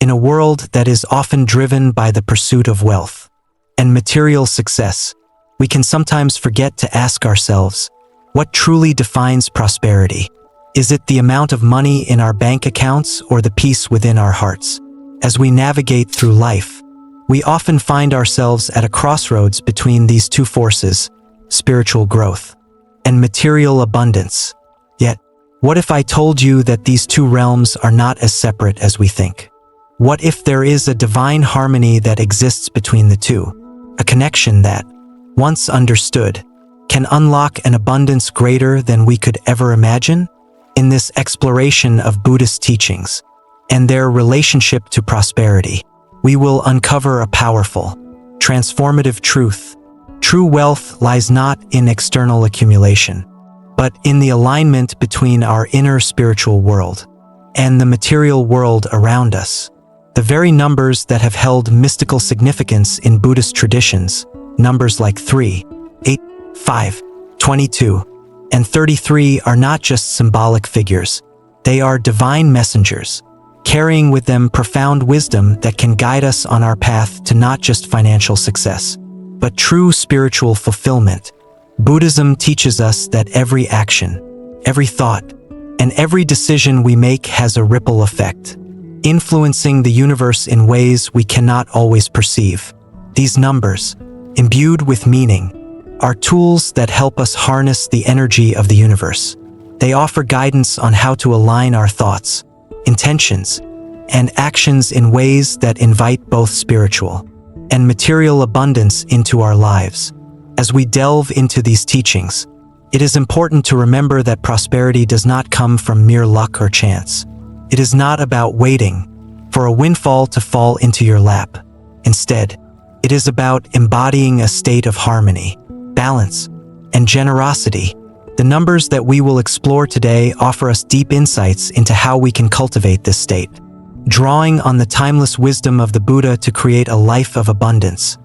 In a world that is often driven by the pursuit of wealth and material success, we can sometimes forget to ask ourselves, what truly defines prosperity? Is it the amount of money in our bank accounts or the peace within our hearts? As we navigate through life, we often find ourselves at a crossroads between these two forces, spiritual growth and material abundance. Yet, what if I told you that these two realms are not as separate as we think? What if there is a divine harmony that exists between the two, a connection that, once understood, can unlock an abundance greater than we could ever imagine? In this exploration of Buddhist teachings and their relationship to prosperity, we will uncover a powerful, transformative truth. True wealth lies not in external accumulation, but in the alignment between our inner spiritual world and the material world around us. The very numbers that have held mystical significance in Buddhist traditions, numbers like 3, 8, 5, 22, and 33 are not just symbolic figures. They are divine messengers, carrying with them profound wisdom that can guide us on our path to not just financial success, but true spiritual fulfillment. Buddhism teaches us that every action, every thought, and every decision we make has a ripple effect, influencing the universe in ways we cannot always perceive. These numbers, imbued with meaning, are tools that help us harness the energy of the universe. They offer guidance on how to align our thoughts, intentions, and actions in ways that invite both spiritual and material abundance into our lives. As we delve into these teachings, it is important to remember that prosperity does not come from mere luck or chance. It is not about waiting for a windfall to fall into your lap. Instead, it is about embodying a state of harmony, balance, and generosity. The numbers that we will explore today offer us deep insights into how we can cultivate this state, drawing on the timeless wisdom of the Buddha to create a life of abundance,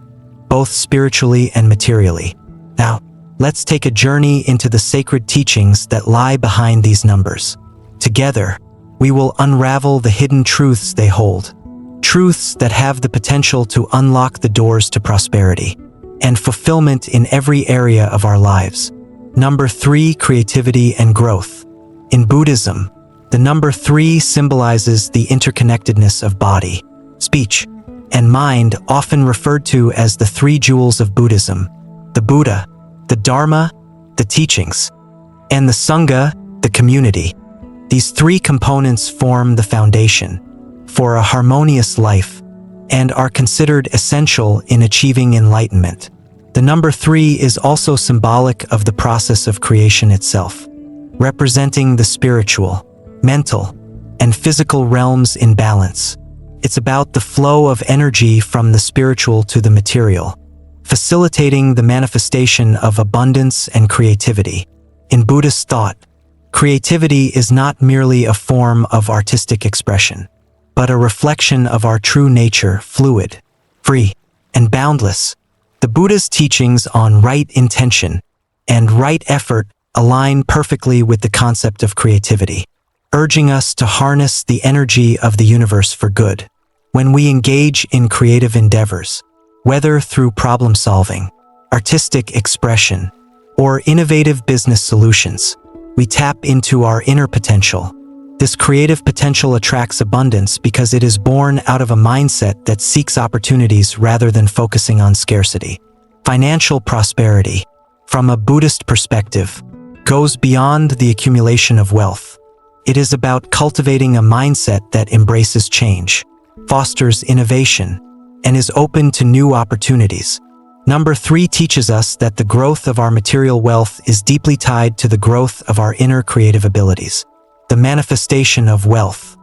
both spiritually and materially. Now, let's take a journey into the sacred teachings that lie behind these numbers. Together, we will unravel the hidden truths they hold, truths that have the potential to unlock the doors to prosperity and fulfillment in every area of our lives. Number 3, creativity and growth. In Buddhism, the number 3 symbolizes the interconnectedness of body, speech, and mind, often referred to as the 3 jewels of Buddhism: the Buddha, the Dharma, the teachings, and the Sangha, the community. These 3 components form the foundation for a harmonious life and are considered essential in achieving enlightenment. The number 3 is also symbolic of the process of creation itself, representing the spiritual, mental, and physical realms in balance. It's about the flow of energy from the spiritual to the material, facilitating the manifestation of abundance and creativity. In Buddhist thought, creativity is not merely a form of artistic expression, but a reflection of our true nature, fluid, free, and boundless. The Buddha's teachings on right intention and right effort align perfectly with the concept of creativity, urging us to harness the energy of the universe for good. When we engage in creative endeavors, whether through problem-solving, artistic expression, or innovative business solutions, we tap into our inner potential. This creative potential attracts abundance because it is born out of a mindset that seeks opportunities rather than focusing on scarcity. Financial prosperity, from a Buddhist perspective, goes beyond the accumulation of wealth. It is about cultivating a mindset that embraces change, fosters innovation, and is open to new opportunities. Number 3 teaches us that the growth of our material wealth is deeply tied to the growth of our inner creative abilities. The manifestation of wealth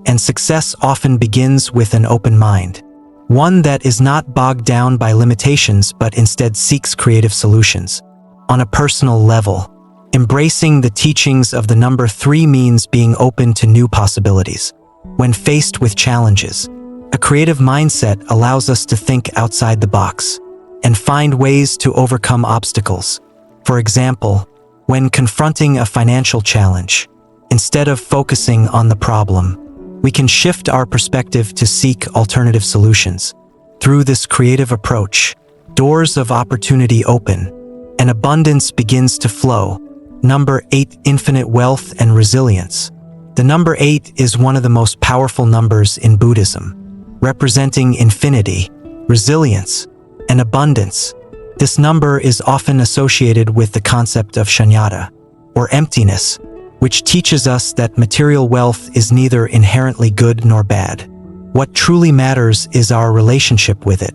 and success often begins with an open mind, one that is not bogged down by limitations but instead seeks creative solutions. On a personal level, embracing the teachings of the number 3 means being open to new possibilities. When faced with challenges, a creative mindset allows us to think outside the box and find ways to overcome obstacles. For example, when confronting a financial challenge, instead of focusing on the problem, we can shift our perspective to seek alternative solutions. Through this creative approach, doors of opportunity open, and abundance begins to flow. Number 8, infinite wealth and resilience. The number 8 is one of the most powerful numbers in Buddhism, representing infinity, resilience, and abundance. This number is often associated with the concept of shunyata, or emptiness, which teaches us that material wealth is neither inherently good nor bad. What truly matters is our relationship with it.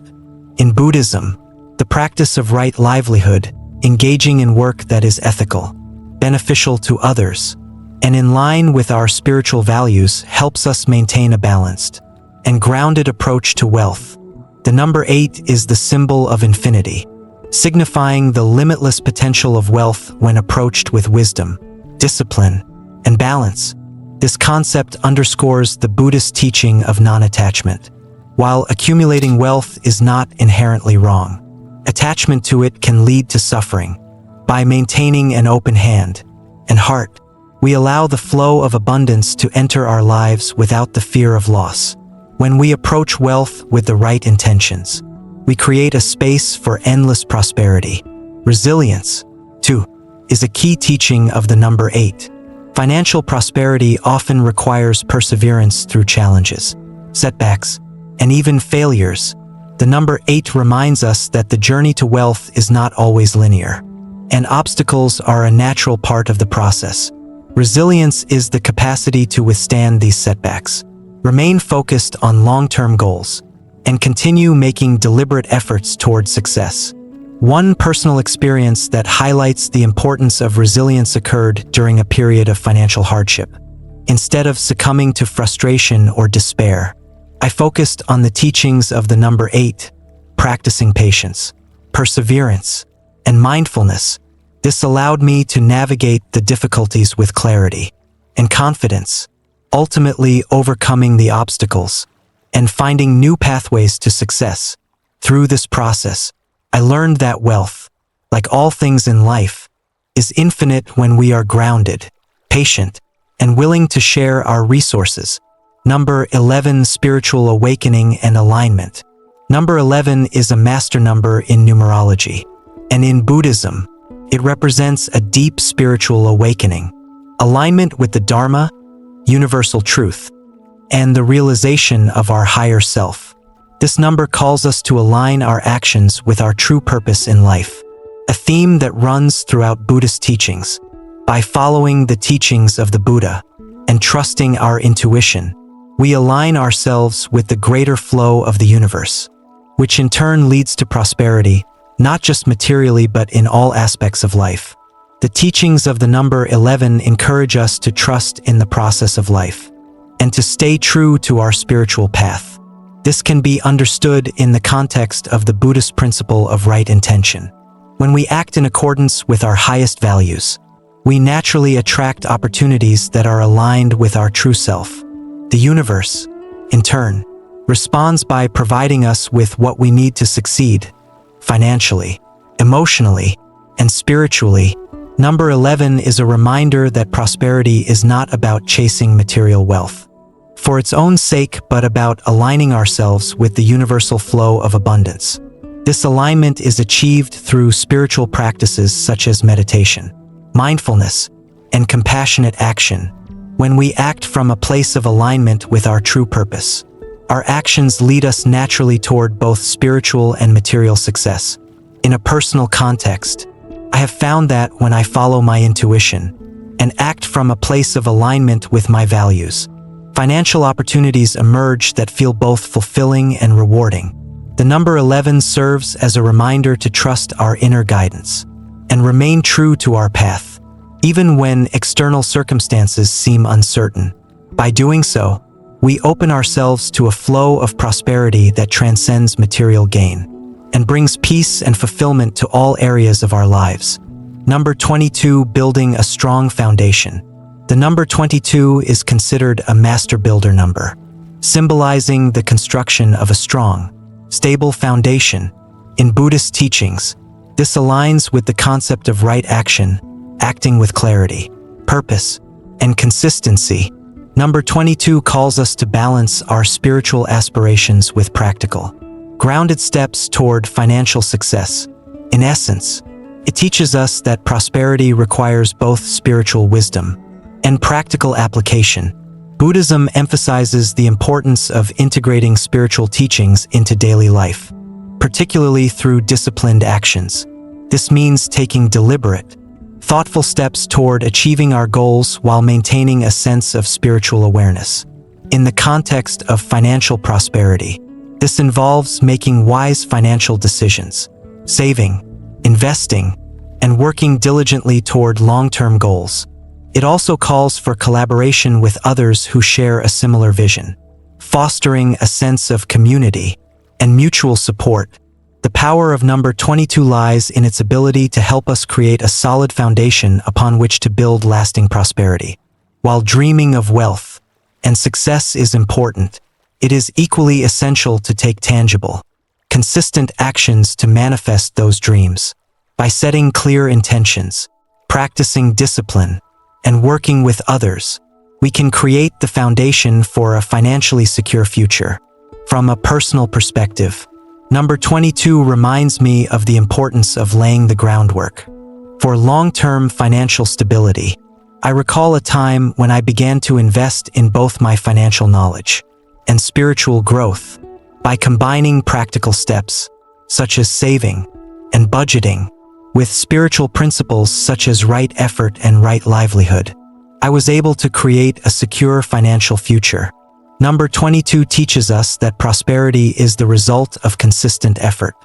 In Buddhism, the practice of right livelihood, engaging in work that is ethical, beneficial to others, and in line with our spiritual values helps us maintain a balanced and grounded approach to wealth. The number 8 is the symbol of infinity, signifying the limitless potential of wealth when approached with wisdom, discipline, and balance. This concept underscores the Buddhist teaching of non-attachment. While accumulating wealth is not inherently wrong, attachment to it can lead to suffering. By maintaining an open hand and heart, we allow the flow of abundance to enter our lives without the fear of loss. When we approach wealth with the right intentions, we create a space for endless prosperity. Resilience, too, is a key teaching of the number 8. Financial prosperity often requires perseverance through challenges, setbacks, and even failures. The number 8 reminds us that the journey to wealth is not always linear, and obstacles are a natural part of the process. Resilience is the capacity to withstand these setbacks, remain focused on long-term goals, and continue making deliberate efforts toward success. One personal experience that highlights the importance of resilience occurred during a period of financial hardship. Instead of succumbing to frustration or despair, I focused on the teachings of the number 8, practicing patience, perseverance, and mindfulness. This allowed me to navigate the difficulties with clarity and confidence, ultimately overcoming the obstacles and finding new pathways to success. Through this process, I learned that wealth, like all things in life, is infinite when we are grounded, patient, and willing to share our resources. Number 11, spiritual awakening and alignment. Number 11 is a master number in numerology, and in Buddhism, it represents a deep spiritual awakening, alignment with the Dharma, universal truth, and the realization of our higher self. This number calls us to align our actions with our true purpose in life, a theme that runs throughout Buddhist teachings. By following the teachings of the Buddha and trusting our intuition, we align ourselves with the greater flow of the universe, which in turn leads to prosperity, not just materially but in all aspects of life. The teachings of the number 11 encourage us to trust in the process of life and to stay true to our spiritual path. This can be understood in the context of the Buddhist principle of right intention. When we act in accordance with our highest values, we naturally attract opportunities that are aligned with our true self. The universe, in turn, responds by providing us with what we need to succeed, financially, emotionally, and spiritually. Number 11 is a reminder that prosperity is not about chasing material wealth for its own sake, but about aligning ourselves with the universal flow of abundance. This alignment is achieved through spiritual practices such as meditation, mindfulness, and compassionate action. When we act from a place of alignment with our true purpose, our actions lead us naturally toward both spiritual and material success. In a personal context, I have found that when I follow my intuition and act from a place of alignment with my values, financial opportunities emerge that feel both fulfilling and rewarding. The number 11 serves as a reminder to trust our inner guidance and remain true to our path, even when external circumstances seem uncertain. By doing so, we open ourselves to a flow of prosperity that transcends material gain and brings peace and fulfillment to all areas of our lives. Number 22, building a strong foundation. The number 22 is considered a master builder number, symbolizing the construction of a strong, stable foundation. In Buddhist teachings, this aligns with the concept of right action, acting with clarity, purpose, and consistency. Number 22 calls us to balance our spiritual aspirations with practical, grounded steps toward financial success. In essence, it teaches us that prosperity requires both spiritual wisdom and practical application. Buddhism emphasizes the importance of integrating spiritual teachings into daily life, particularly through disciplined actions. This means taking deliberate, thoughtful steps toward achieving our goals while maintaining a sense of spiritual awareness. In the context of financial prosperity, this involves making wise financial decisions, saving, investing, and working diligently toward long-term goals. It also calls for collaboration with others who share a similar vision, fostering a sense of community and mutual support. The power of number 22 lies in its ability to help us create a solid foundation upon which to build lasting prosperity. While dreaming of wealth and success is important, it is equally essential to take tangible, consistent actions to manifest those dreams. By setting clear intentions, practicing discipline, and working with others, we can create the foundation for a financially secure future. From a personal perspective, number 22 reminds me of the importance of laying the groundwork for long-term financial stability. I recall a time when I began to invest in both my financial knowledge and spiritual growth by combining practical steps, such as saving and budgeting, with spiritual principles such as right effort and right livelihood. I was able to create a secure financial future. Number 22 teaches us that prosperity is the result of consistent effort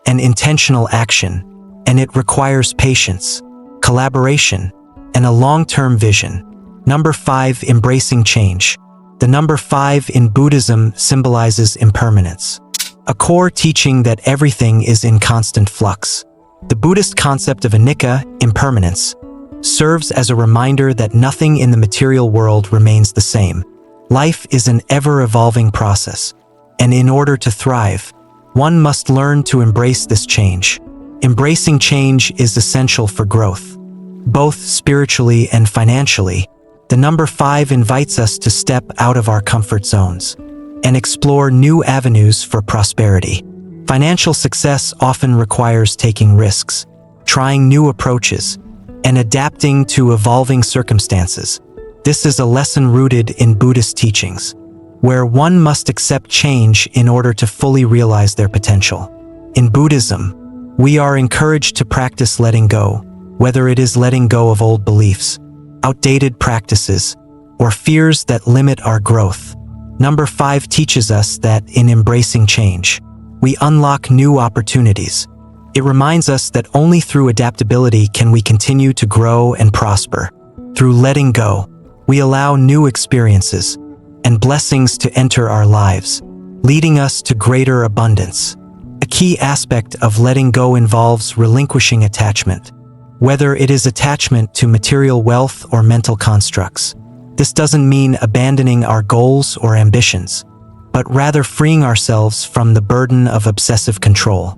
and intentional action, and it requires patience, collaboration, and a long-term vision. Number 5, embracing change. The number 5 in Buddhism symbolizes impermanence, a core teaching that everything is in constant flux. The Buddhist concept of anicca, impermanence, serves as a reminder that nothing in the material world remains the same. Life is an ever-evolving process, and in order to thrive, one must learn to embrace this change. Embracing change is essential for growth, both spiritually and financially. The number 5 invites us to step out of our comfort zones and explore new avenues for prosperity. Financial success often requires taking risks, trying new approaches, and adapting to evolving circumstances. This is a lesson rooted in Buddhist teachings, where one must accept change in order to fully realize their potential. In Buddhism, we are encouraged to practice letting go, whether it is letting go of old beliefs, outdated practices, or fears that limit our growth. Number 5 teaches us that in embracing change, we unlock new opportunities. It reminds us that only through adaptability can we continue to grow and prosper. Through letting go, we allow new experiences and blessings to enter our lives, leading us to greater abundance. A key aspect of letting go involves relinquishing attachment, whether it is attachment to material wealth or mental constructs. This doesn't mean abandoning our goals or ambitions, but rather freeing ourselves from the burden of obsessive control.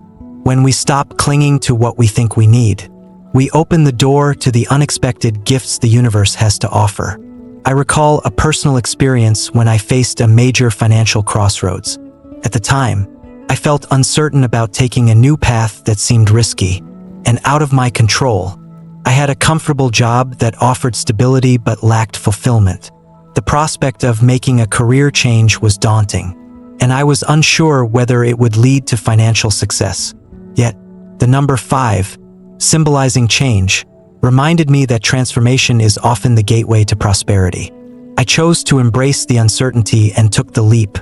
When we stop clinging to what we think we need, we open the door to the unexpected gifts the universe has to offer. I recall a personal experience when I faced a major financial crossroads. At the time, I felt uncertain about taking a new path that seemed risky and out of my control. I had a comfortable job that offered stability but lacked fulfillment. The prospect of making a career change was daunting, and I was unsure whether it would lead to financial success. Yet, the number 5, symbolizing change, reminded me that transformation is often the gateway to prosperity. I chose to embrace the uncertainty and took the leap.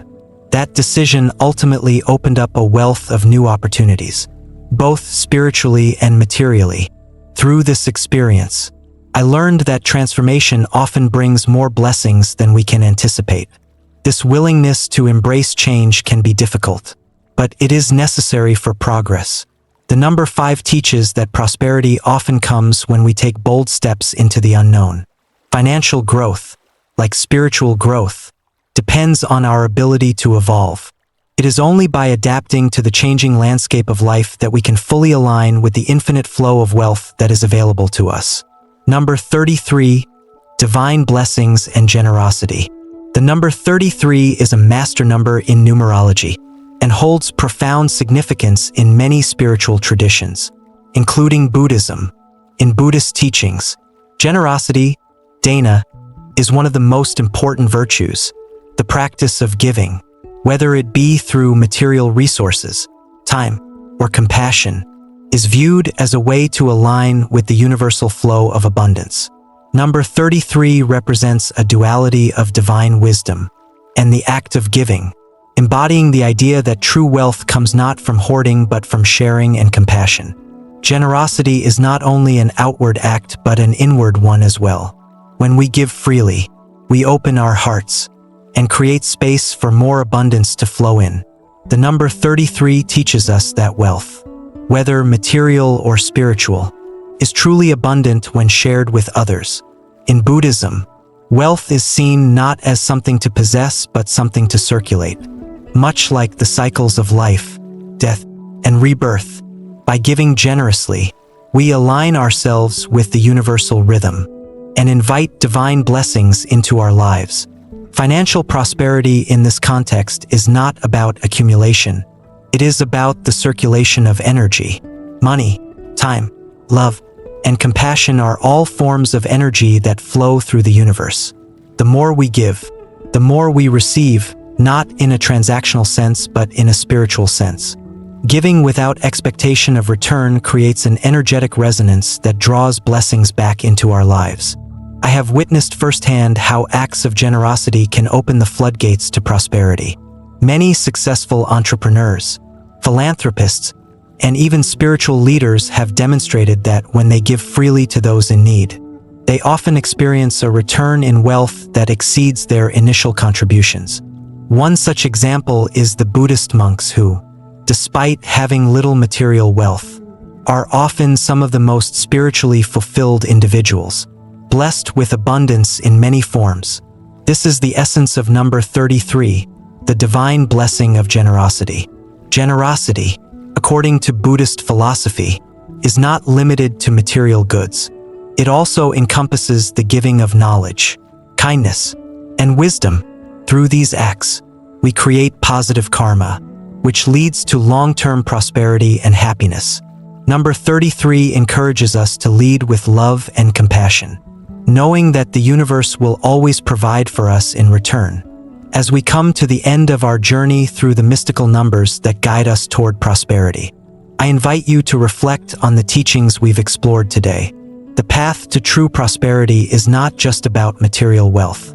That decision ultimately opened up a wealth of new opportunities, both spiritually and materially. Through this experience, I learned that transformation often brings more blessings than we can anticipate. This willingness to embrace change can be difficult, but it is necessary for progress. The number 5 teaches that prosperity often comes when we take bold steps into the unknown. Financial growth, like spiritual growth, depends on our ability to evolve. It is only by adapting to the changing landscape of life that we can fully align with the infinite flow of wealth that is available to us. Number 33, divine blessings and generosity. The number 33 is a master number in numerology and holds profound significance in many spiritual traditions, including Buddhism. In Buddhist teachings, generosity, dana, is one of the most important virtues. The practice of giving, whether it be through material resources, time, or compassion, is viewed as a way to align with the universal flow of abundance. Number 33 represents a duality of divine wisdom and the act of giving, embodying the idea that true wealth comes not from hoarding but from sharing and compassion. Generosity is not only an outward act but an inward one as well. When we give freely, we open our hearts and create space for more abundance to flow in. The number 33 teaches us that wealth, whether material or spiritual, is truly abundant when shared with others. In Buddhism, wealth is seen not as something to possess but something to circulate. Much like the cycles of life, death, and rebirth, by giving generously, we align ourselves with the universal rhythm and invite divine blessings into our lives. Financial prosperity in this context is not about accumulation. It is about the circulation of energy. Money, time, love, and compassion are all forms of energy that flow through the universe. The more we give, the more we receive, not in a transactional sense but in a spiritual sense. Giving without expectation of return creates an energetic resonance that draws blessings back into our lives. I have witnessed firsthand how acts of generosity can open the floodgates to prosperity. Many successful entrepreneurs, philanthropists, and even spiritual leaders have demonstrated that when they give freely to those in need, they often experience a return in wealth that exceeds their initial contributions. One such example is the Buddhist monks who, despite having little material wealth, are often some of the most spiritually fulfilled individuals, blessed with abundance in many forms. This is the essence of number 33, the divine blessing of generosity. Generosity, according to Buddhist philosophy, is not limited to material goods. It also encompasses the giving of knowledge, kindness, and wisdom. Through these acts, we create positive karma, which leads to long-term prosperity and happiness. Number 33 encourages us to lead with love and compassion, knowing that the universe will always provide for us in return. As we come to the end of our journey through the mystical numbers that guide us toward prosperity, I invite you to reflect on the teachings we've explored today. The path to true prosperity is not just about material wealth.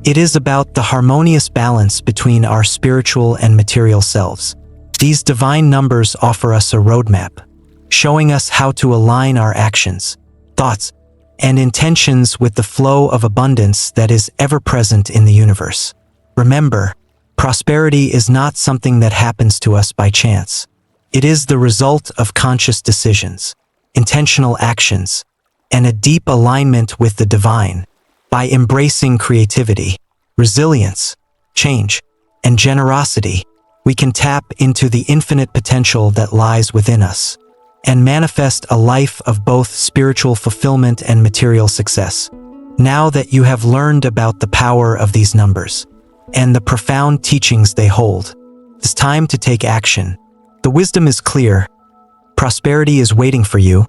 It is about the harmonious balance between our spiritual and material selves. These divine numbers offer us a roadmap, showing us how to align our actions, thoughts, and intentions with the flow of abundance that is ever present in the universe. Remember, prosperity is not something that happens to us by chance. It is the result of conscious decisions, intentional actions, and a deep alignment with the divine. By embracing creativity, resilience, change, and generosity, we can tap into the infinite potential that lies within us and manifest a life of both spiritual fulfillment and material success. Now that you have learned about the power of these numbers and the profound teachings they hold, it's time to take action. The wisdom is clear. Prosperity is waiting for you,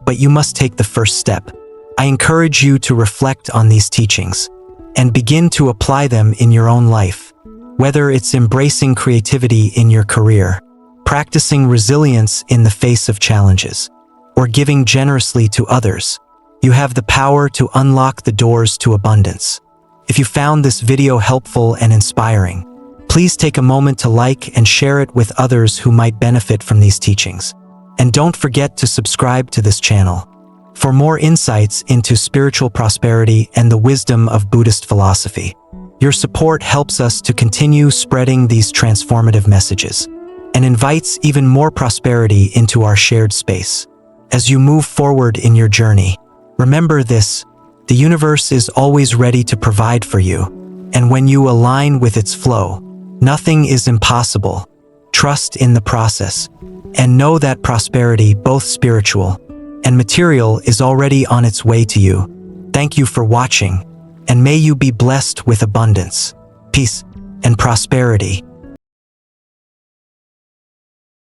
but you must take the first step. I encourage you to reflect on these teachings and begin to apply them in your own life. Whether it's embracing creativity in your career, practicing resilience in the face of challenges, or giving generously to others, you have the power to unlock the doors to abundance. If you found this video helpful and inspiring, please take a moment to like and share it with others who might benefit from these teachings. And don't forget to subscribe to this channel for more insights into spiritual prosperity and the wisdom of Buddhist philosophy. Your support helps us to continue spreading these transformative messages and invites even more prosperity into our shared space. As you move forward in your journey, remember this: the universe is always ready to provide for you, and when you align with its flow, nothing is impossible. Trust in the process, and know that prosperity, both spiritual and material, is already on its way to you. Thank you for watching, and may you be blessed with abundance. peace, and prosperity.